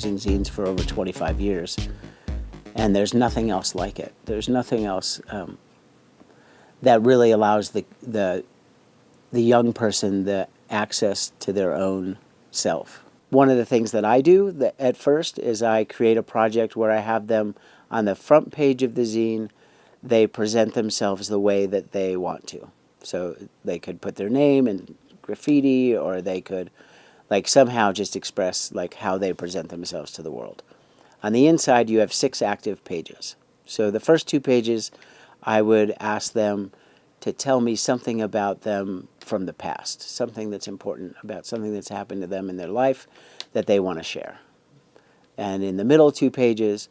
using zines for over 25 years, and there's nothing else like it. There's nothing else that really allows the young person the access to their own self. One of the things that I do at first is I create a project where I have them on the front page of the zine. They present themselves the way that they want to. So they could put their name in graffiti, or they could somehow just express how they present themselves to the world. On the inside, you have 6 active pages. So the first 2 pages, I would ask them to tell me something about them from the past, something that's important about something that's happened to them in their life that they want to share. And in the middle 2 pages,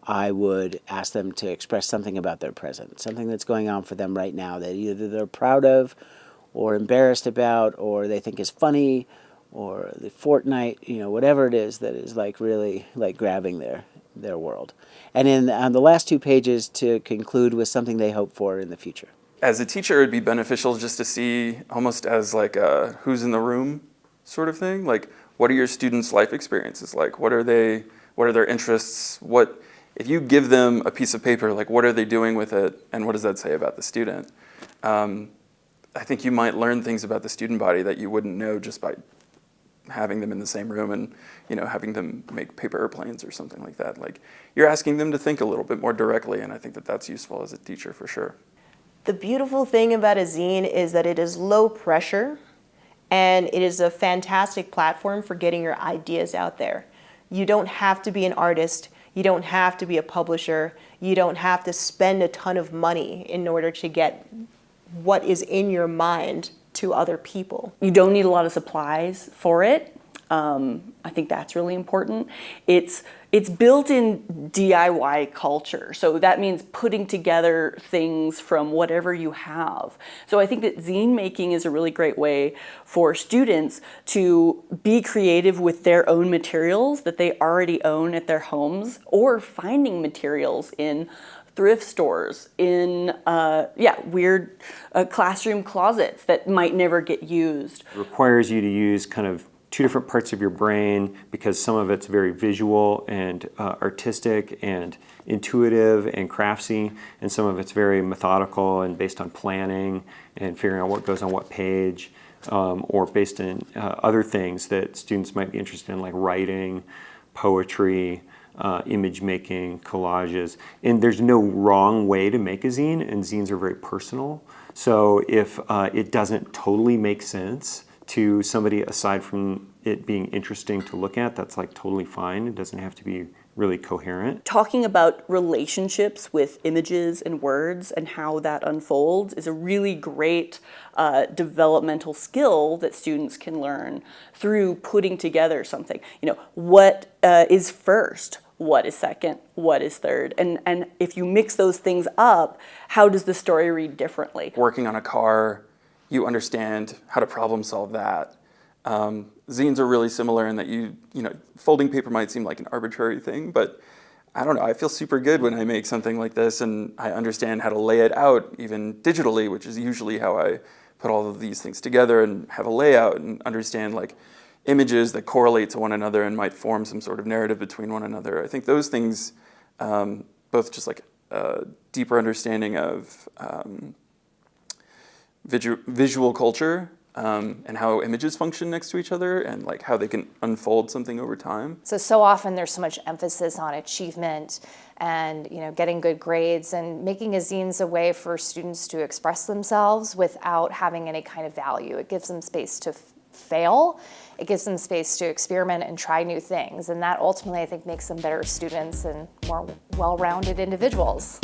I would ask them to express something about their present, something that's going on for them right now that either they're proud of or embarrassed about, or they think is funny, or the fortnight, whatever it is that is really grabbing their world. And on the last 2 pages, to conclude with something they hope for in the future. As a teacher, it'd be beneficial just to see almost as a who's in the room sort of thing. What are your students' life experiences like? What are their interests? If you give them a piece of paper, what are they doing with it, and what does that say about the student? I think you might learn things about the student body that you wouldn't know just by having them in the same room and having them make paper airplanes or something like that. You're asking them to think a little bit more directly, and I think that that's useful as a teacher for sure. The beautiful thing about a zine is that it is low pressure, and it is a fantastic platform for getting your ideas out there. You don't have to be an artist. You don't have to be a publisher. You don't have to spend a ton of money in order to get what is in your mind to other people. You don't need a lot of supplies for it. I think that's really important. It's built in DIY culture, so that means putting together things from whatever you have. So I think that zine making is a really great way for students to be creative with their own materials that they already own at their homes, or finding materials in thrift stores, in weird classroom closets that might never get used. It requires you to use kind of 2 different parts of your brain, because some of it's very visual and artistic and intuitive and craftsy, and some of it's very methodical and based on planning and figuring out what goes on what page, or based in other things that students might be interested in, like writing, poetry, image making, collages. And there's no wrong way to make a zine, and zines are very personal. So if it doesn't totally make sense to somebody aside from it being interesting to look at, that's totally fine. It doesn't have to be really coherent. Talking about relationships with images and words and how that unfolds is a really great developmental skill that students can learn through putting together something. What is first? What is second? What is third? And if you mix those things up, how does the story read differently? Working on a car, you understand how to problem solve that. Zines are really similar in that folding paper might seem like an arbitrary thing, but I don't know, I feel super good when I make something like this, and I understand how to lay it out even digitally, which is usually how I put all of these things together, and have a layout and understand images that correlate to one another and might form some sort of narrative between one another. I think those things, both just a deeper understanding of visual culture, and how images function next to each other, and how they can unfold something over time. So often there's so much emphasis on achievement and getting good grades, and making a zine's a way for students to express themselves without having any kind of value. It gives them space to fail. It gives them space to experiment and try new things, and that ultimately I think makes them better students and more well-rounded individuals.